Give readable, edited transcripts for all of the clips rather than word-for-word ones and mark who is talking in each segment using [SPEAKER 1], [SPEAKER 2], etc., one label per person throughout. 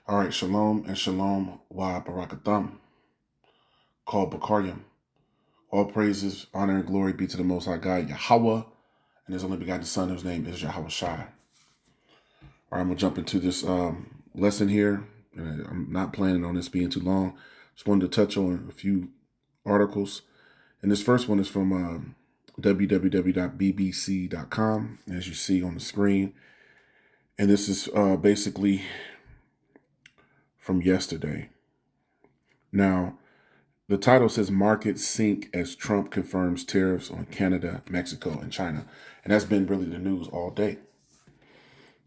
[SPEAKER 1] All right, shalom and shalom wa barakatham, called Bakaryam. All praises, honor, and glory be to the Most High God, Yahweh, and His only begotten Son, whose name is Yahweh Shai. All right, I'm going to jump into this lesson here, and I'm not planning on this being too long. Just wanted to touch on a few articles. And this first one is from www.bbc.com, as you see on the screen. And this is basically from yesterday. Now, the title says markets sink as Trump confirms tariffs on Canada, Mexico, and China. And that's been really the news all day.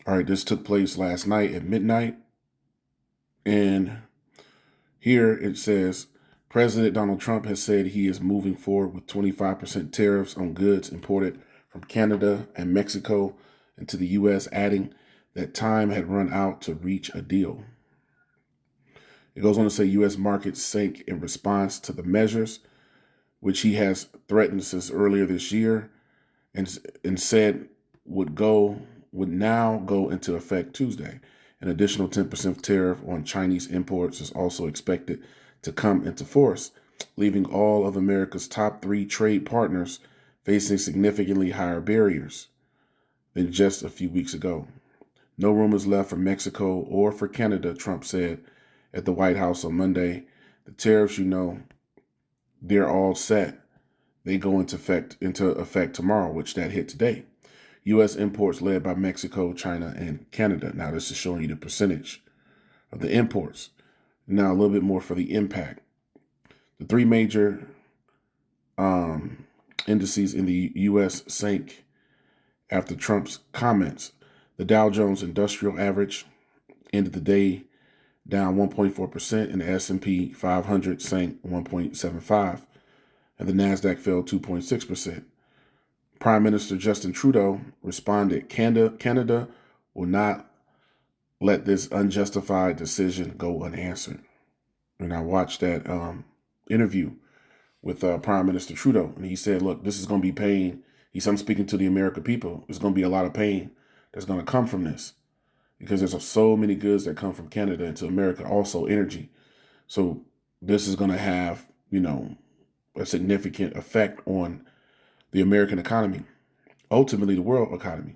[SPEAKER 1] All right, this took place last night at midnight. And here it says, President Donald Trump has said he is moving forward with 25% tariffs on goods imported from Canada and Mexico into the U.S., adding that time had run out to reach a deal. It goes on to say U.S. markets sank in response to the measures, which he has threatened since earlier this year and said would now go into effect Tuesday. An additional 10% tariff on Chinese imports is also expected to come into force, leaving all of America's top 3 trade partners facing significantly higher barriers than just a few weeks ago. No room is left for Mexico or for Canada, Trump said at the White House on Monday. The tariffs, they're all set. They go into effect tomorrow, which that hit today. U.S. imports led by Mexico, China, and Canada. Now, this is showing you the percentage of the imports. Now, a little bit more for the impact. The 3 major indices in the U.S. sank after Trump's comments. The Dow Jones Industrial Average ended the day down 1.4%, and the S&P 500 sank 1.75%, and the NASDAQ fell 2.6%. Prime Minister Justin Trudeau responded, Canada will not let this unjustified decision go unanswered. And I watched that interview with Prime Minister Trudeau, and he said, look, this is going to be pain. I'm speaking to the American people. There's going to be a lot of pain that's going to come from this, because there's so many goods that come from Canada into America, also energy. So this is going to have, a significant effect on the American economy, ultimately the world economy.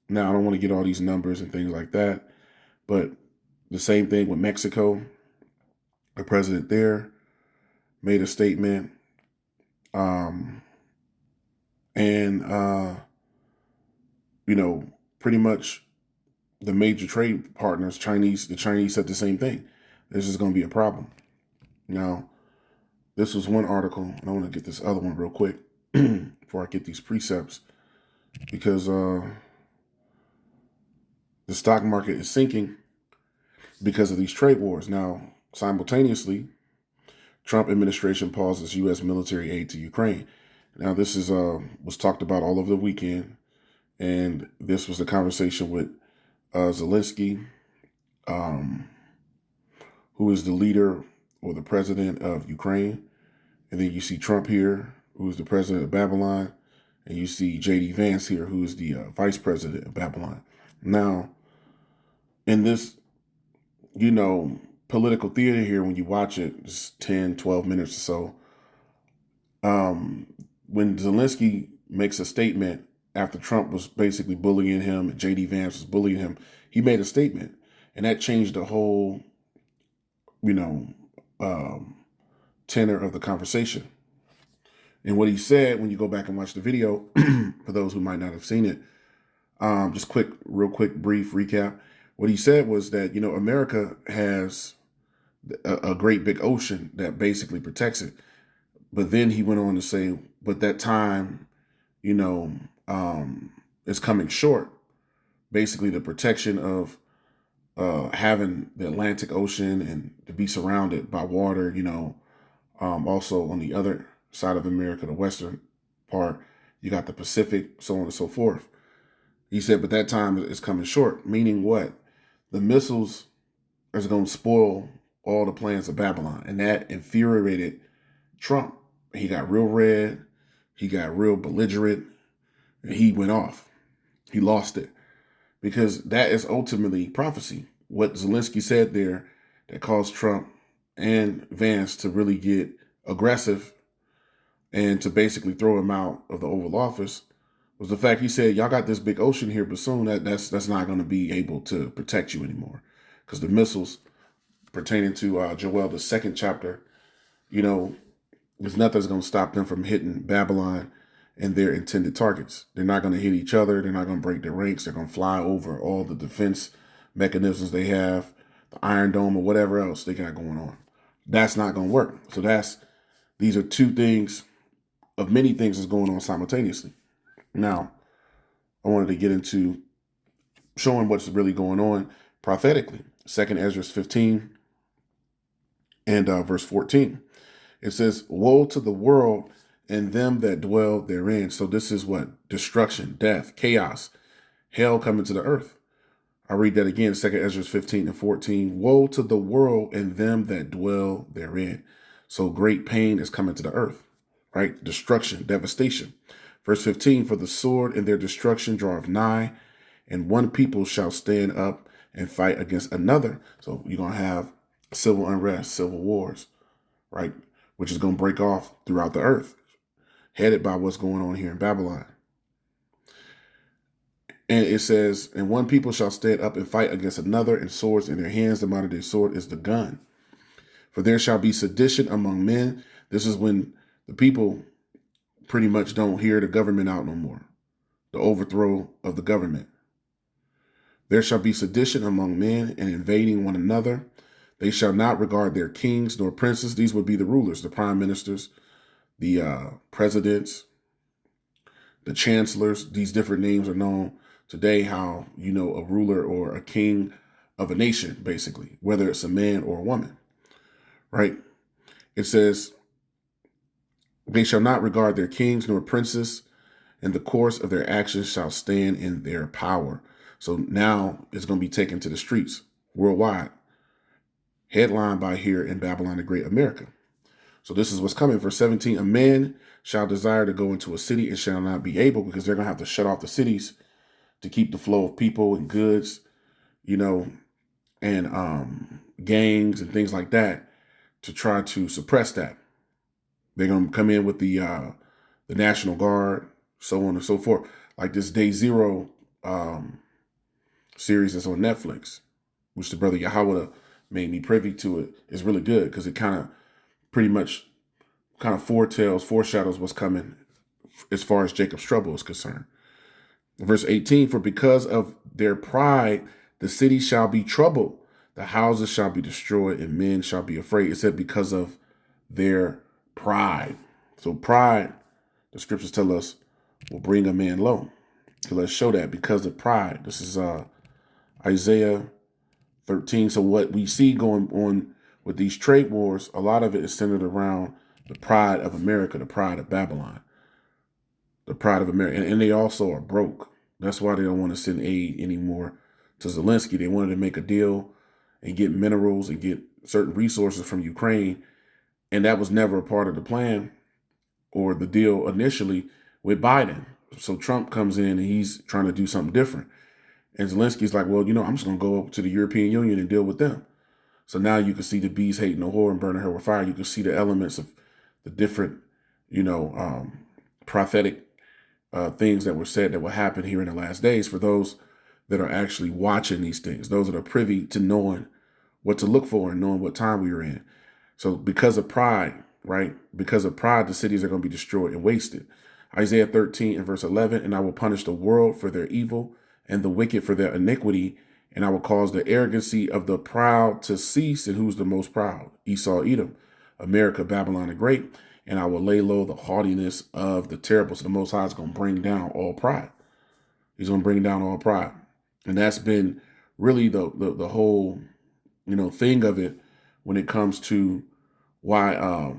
[SPEAKER 1] Now, I don't want to get all these numbers and things like that, but the same thing with Mexico. The president there made a statement, pretty much the major trade partners, the Chinese said the same thing. This is going to be a problem. Now, this was one article, and I want to get this other one real quick before I get these precepts, because the stock market is sinking because of these trade wars. Now, simultaneously, Trump administration pauses U.S. military aid to Ukraine. Now, this is was talked about all over the weekend, and this was a conversation with Zelensky, who is the leader or the president of Ukraine. And then you see Trump here, who is the president of Babylon. And you see J.D. Vance here, who is the vice president of Babylon. Now, in this, political theater here, when you watch it, it's 10, 12 minutes or so. When Zelensky makes a statement after Trump was basically bullying him and J.D. Vance was bullying him, he made a statement. And that changed the whole, tenor of the conversation. And what he said, when you go back and watch the video, for those who might not have seen it, just real quick, brief recap. What he said was that, America has a great big ocean that basically protects it. But then he went on to say, but that time, is coming short. Basically, the protection of having the Atlantic Ocean and to be surrounded by water, also on the other side of America, the western part, you got the Pacific, so on and so forth. He said, but that time is coming short, meaning what? The missiles are going to spoil all the plans of Babylon. And that infuriated Trump. He got real red. He got real belligerent. And he went off. He lost it. Because that is ultimately prophecy. what Zelensky said there that caused Trump and Vance to really get aggressive and to basically throw him out of the Oval Office was the fact he said, y'all got this big ocean here, but soon that's not going to be able to protect you anymore, because the missiles pertaining to Joel, the second chapter, there's nothing that's going to stop them from hitting Babylon and their intended targets. They're not going to hit each other. They're not going to break their ranks. They're going to fly over all the defense mechanisms they have, the Iron Dome or whatever else they got going on. That's not going to work. So these are two things of many things that's going on simultaneously. Now, I wanted to get into showing what's really going on prophetically. 2 Ezra 15 and verse 14. It says, woe to the world and them that dwell therein. So this is what? Destruction, death, chaos, hell coming to the earth. I'll read that again, 2 Ezra 15 and 14. Woe to the world and them that dwell therein. So great pain is coming to the earth, right? Destruction, devastation. Verse 15, for the sword and their destruction draweth nigh, and one people shall stand up and fight against another. So you're going to have civil unrest, civil wars, right? Which is going to break off throughout the earth, headed by what's going on here in Babylon. And it says, and one people shall stand up and fight against another, and swords in their hands. The modern day sword is the gun. For there shall be sedition among men. This is when the people pretty much don't hear the government out no more. The overthrow of the government. There shall be sedition among men, and invading one another. They shall not regard their kings nor princes. These would be the rulers, the prime ministers, the presidents, the chancellors. These different names are known today how, a ruler or a king of a nation, basically, whether it's a man or a woman, right? It says, they shall not regard their kings nor princes, and the course of their actions shall stand in their power. So now it's going to be taken to the streets worldwide. Headlined by here in Babylon the Great, America. So this is what's coming. Verse 17, a man shall desire to go into a city and shall not be able, because they're going to have to shut off the cities to keep the flow of people and goods, and gangs and things like that to try to suppress that. They're going to come in with the National Guard, so on and so forth. Like this Day Zero series that's on Netflix, which the brother Yahweh made me privy to it, is really good because it kind of foreshadows what's coming as far as Jacob's trouble is concerned. Verse 18, for because of their pride, the city shall be troubled, the houses shall be destroyed, and men shall be afraid. It said because of their pride. So pride, the scriptures tell us, will bring a man low. So let's show that because of pride. This is Isaiah 13. So what we see going on with these trade wars, a lot of it is centered around the pride of America, the pride of Babylon, the pride of America. And they also are broke. That's why they don't want to send aid anymore to Zelensky. They wanted to make a deal and get minerals and get certain resources from Ukraine. And that was never a part of the plan or the deal initially with Biden. So Trump comes in and he's trying to do something different. And Zelensky's like, well, I'm just going to go up to the European Union and deal with them. So now you can see the bees hating the whore and burning her with fire. You can see the elements of the different, prophetic things that were said that will happen here in the last days for those that are actually watching these things, those that are privy to knowing what to look for and knowing what time we are in. So because of pride, right? Because of pride, the cities are going to be destroyed and wasted. Isaiah 13 and verse 11, and I will punish the world for their evil and the wicked for their iniquity, and I will cause the arrogancy of the proud to cease. And who's the most proud? Esau, Edom, America, Babylon the Great. And I will lay low the haughtiness of the terrible. So the Most High is going to bring down all pride. He's going to bring down all pride. And that's been really the whole, thing of it when it comes to why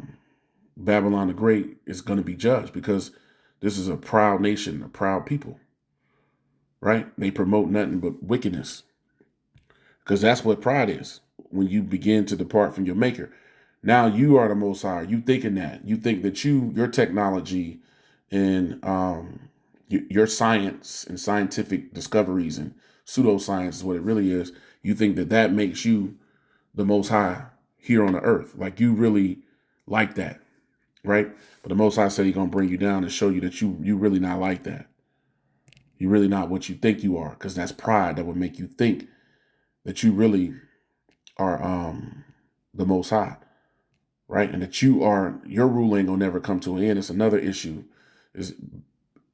[SPEAKER 1] Babylon the Great is going to be judged, because this is a proud nation, a proud people, right? They promote nothing but wickedness, because that's what pride is. When you begin to depart from your maker, now you are the Most High. You thinking that you think that your technology and your science and scientific discoveries and pseudoscience is what it really is. You think that that makes you the Most High here on the earth. Like you really like that, right? But the Most High said He's gonna bring you down and show you that you really not like that. You're really not what you think you are, because that's pride that would make you think that you really are the Most High, right? And that your rule ain't gonna never come to an end. It's another issue. Is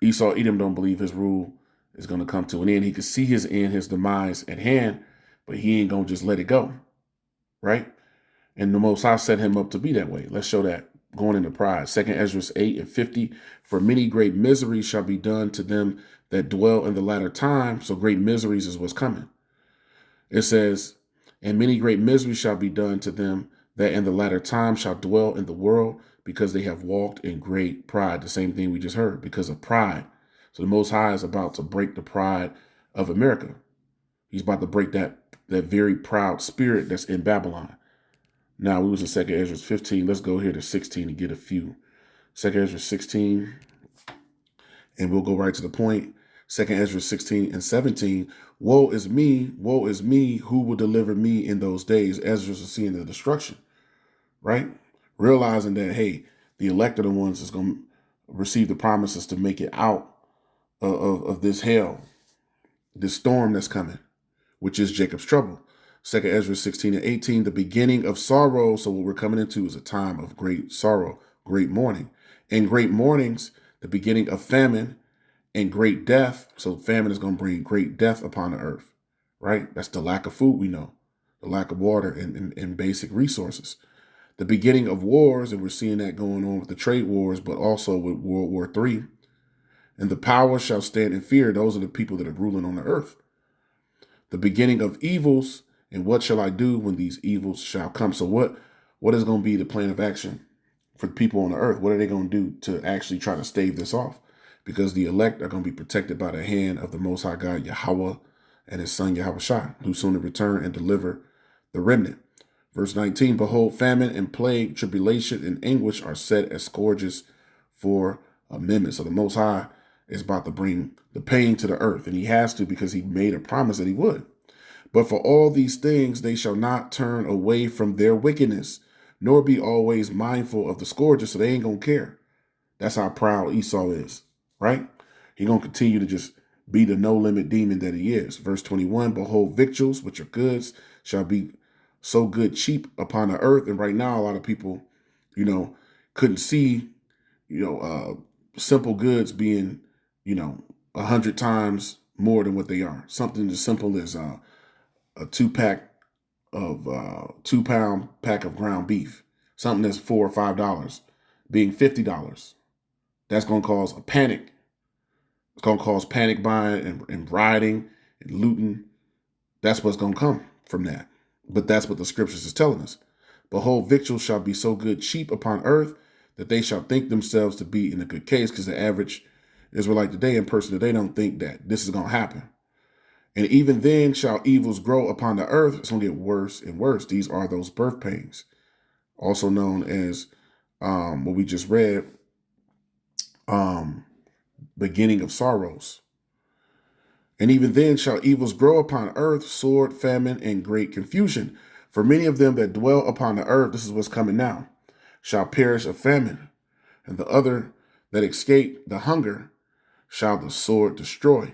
[SPEAKER 1] Esau Edom don't believe his rule is gonna come to an end. He could see his end, his demise at hand, but he ain't gonna just let it go, right? And the Most High set him up to be that way. Let's show that going into pride. 2nd Ezra 8:50. For many great miseries shall be done to them that dwell in the latter time. So great miseries is what's coming. It says, and many great miseries shall be done to them that in the latter time shall dwell in the world, because they have walked in great pride. The same thing we just heard, because of pride. So the Most High is about to break the pride of America. He's about to break that very proud spirit that's in Babylon. Now, we was in 2nd Ezra 15. Let's go here to 16 and get a few. 2nd Ezra 16, and we'll go right to the point. 2nd Ezra 16 and 17. Woe is me, who will deliver me in those days? Ezra is seeing the destruction, right? Realizing that, hey, the elect are the ones that's going to receive the promises to make it out of this hell, this storm that's coming, which is Jacob's trouble. 2nd Ezra 16 and 18, the beginning of sorrow. So what we're coming into is a time of great sorrow, great mourning. And great mournings, the beginning of famine and great death. So famine is going to bring great death upon the earth, right? That's the lack of food, we know, the lack of water and basic resources. The beginning of wars, and we're seeing that going on with the trade wars, but also with World War III. And the power shall stand in fear. Those are the people that are ruling on the earth. The beginning of evils, and what shall I do when these evils shall come? So what is going to be the plan of action for the people on the earth? What are they going to do to actually try to stave this off? Because the elect are going to be protected by the hand of the Most High God, Yahweh, and his son, Yahushua, who soon to return and deliver the remnant. Verse 19, behold, famine and plague, tribulation and anguish are set as scourges for amendment. So the Most High is about to bring the pain to the earth, and he has to, because he made a promise that he would. But for all these things, they shall not turn away from their wickedness, nor be always mindful of the scourges. So they ain't going to care. That's how proud Esau is, right? He's going to continue to just be the no limit demon that he is. Verse 21, behold, victuals, which are goods, shall be so good cheap upon the earth. And right now, a lot of people, couldn't see, simple goods being, 100 times more than what they are. Something as simple as a 2-pound pack of ground beef, something that's $4 or $5 being $50. That's going to cause a panic. It's going to cause panic buying and rioting and looting. That's what's going to come from that. But that's what the scriptures is telling us. Behold, victuals shall be so good cheap upon earth that they shall think themselves to be in a good case, because the average Israelite today in person today don't think that this is going to happen. And even then shall evils grow upon the earth. It's going to get worse and worse. These are those birth pains, also known as what we just read, beginning of sorrows. And even then shall evils grow upon earth, sword, famine, and great confusion. For many of them that dwell upon the earth, this is what's coming now, shall perish of famine. And the other that escape the hunger shall the sword destroy.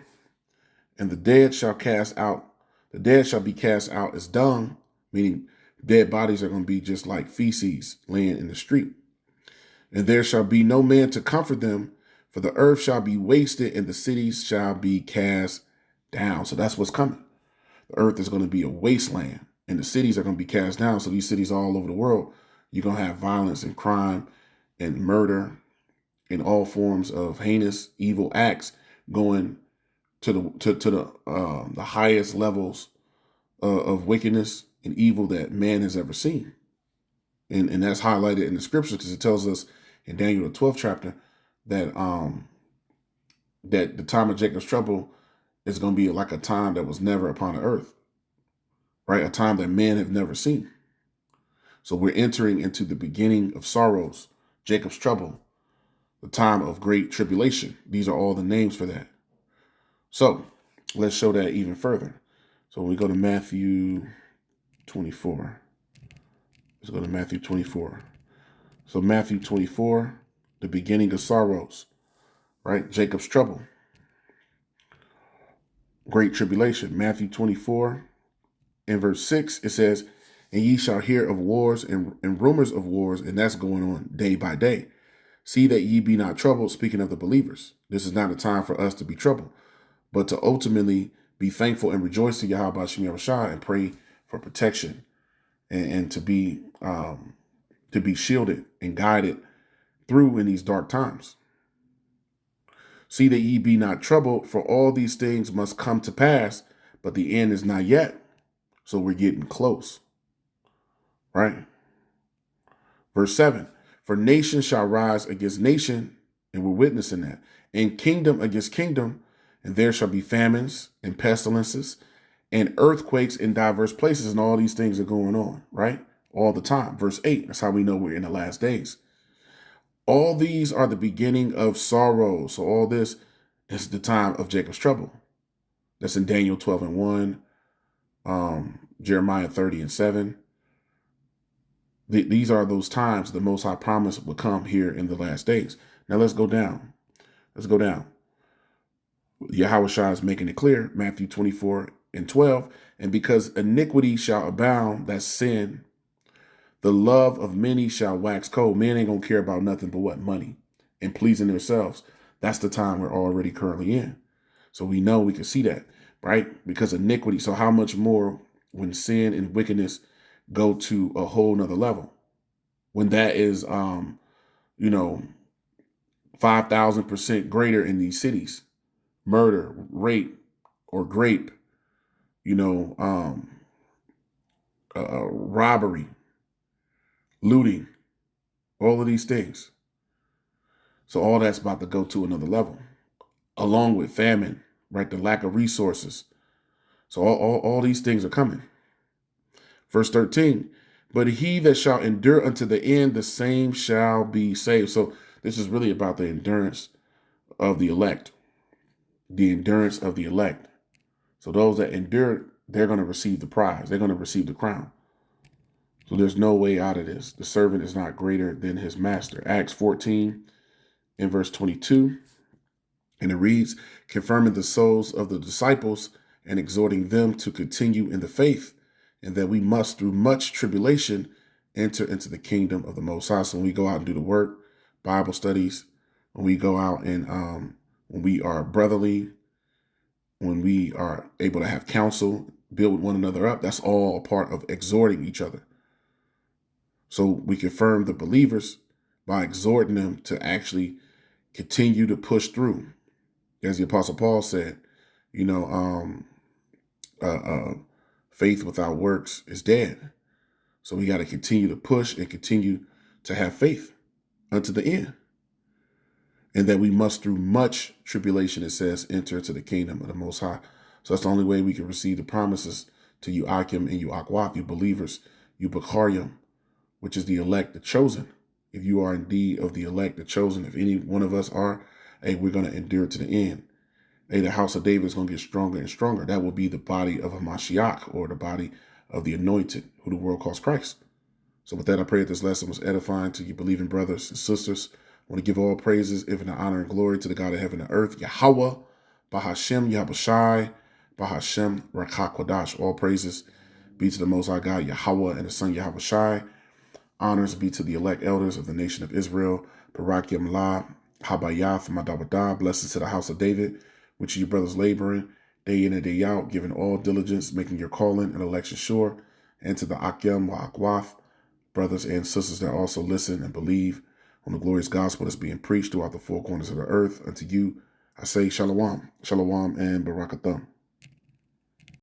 [SPEAKER 1] And the dead shall be cast out as dung, meaning dead bodies are going to be just like feces laying in the street. And there shall be no man to comfort them, for the earth shall be wasted and the cities shall be cast down. So that's what's coming. The earth is going to be a wasteland and the cities are going to be cast down. So these cities all over the world, you're going to have violence and crime and murder and all forms of heinous evil acts going to the highest levels of wickedness and evil that man has ever seen. And that's highlighted in the scriptures, because it tells us in Daniel, the 12th chapter, that that the time of Jacob's trouble is going to be like a time that was never upon the earth, right? A time that men have never seen. So we're entering into the beginning of sorrows, Jacob's trouble, the time of great tribulation. These are all the names for that. So let's show that even further. So when we go to Matthew 24, let's go to Matthew 24. So Matthew 24, the beginning of sorrows, right? Jacob's trouble, great tribulation. Matthew 24 in verse 6, it says, and ye shall hear of wars and rumors of wars, and that's going on day by day. See that ye be not troubled, speaking of the believers. This is not a time for us to be troubled, but to ultimately be thankful and rejoice to Yahweh Shem Yahushua and pray for protection and to be shielded and guided through in these dark times. See that ye be not troubled, for all these things must come to pass, but the end is not yet. So we're getting close, right? Verse 7, for nation shall rise against nation, and we're witnessing that, and kingdom against kingdom, and there shall be famines and pestilences and earthquakes in diverse places, and all these things are going on, right? All the time. Verse 8, that's how we know we're in the last days. All these are the beginning of sorrow. So all this is the time of Jacob's trouble. That's in Daniel 12 and 1, Jeremiah 30 and 7. These are those times the Most High promised will come here in the last days. Now let's go down. Let's go down. Yahushua is making it clear, Matthew 24 and 12, and because iniquity shall abound, that's sin, the love of many shall wax cold. Men ain't going to care about nothing but what? Money and pleasing themselves. That's the time we're already currently in. So we know we can see that, right? Because iniquity. So how much more when sin and wickedness go to a whole nother level? When that is, 5,000% greater in these cities. Murder, rape, or grape, robbery, looting, all of these things. So all that's about to go to another level, along with famine, right? The lack of resources. So all these things are coming. Verse 13, but he that shall endure unto the end, the same shall be saved. So this is really about the endurance of the elect. The endurance of the elect. So those that endure, they're going to receive the prize. They're going to receive the crown. So there's no way out of this. The servant is not greater than his master. Acts 14 in verse 22. And it reads, confirming the souls of the disciples and exhorting them to continue in the faith, and that we must, through much tribulation, enter into the kingdom of the Most High. So when we go out and do the work, Bible studies, when we go out and when we are brotherly, when we are able to have counsel, build one another up, that's all a part of exhorting each other. So we confirm the believers by exhorting them to actually continue to push through. As the Apostle Paul said, faith without works is dead. So we got to continue to push and continue to have faith unto the end. And that we must, through much tribulation, it says, enter into the kingdom of the Most High. So that's the only way we can receive the promises to you Akim and you Akwaf, you believers, you Bakaryam, which is the elect, the chosen. If you are indeed of the elect, the chosen, if any one of us are, hey, we're going to endure to the end. Hey, the house of David is going to get stronger and stronger. That will be the body of a Mashiach, or the body of the anointed, who the world calls Christ. So with that, I pray that this lesson was edifying to you believing brothers and sisters. I want to give all praises, even the honor and glory to the God of heaven and earth, Yahweh, Bahashem, Yahushai, Bahashem, Rakakwadash. All praises be to the Most High God, Yahweh, and the Son, Yahushai. Honors be to the elect elders of the nation of Israel, Barak Yamlah, Habayath, Madabada. Blessings to the house of David, which you brothers laboring day in and day out, giving all diligence, making your calling and election sure. And to the Akim wa Akwath, brothers and sisters that also listen and believe on the glorious gospel that's being preached throughout the four corners of the earth. Unto you, I say shalom, shalom, and barakatham.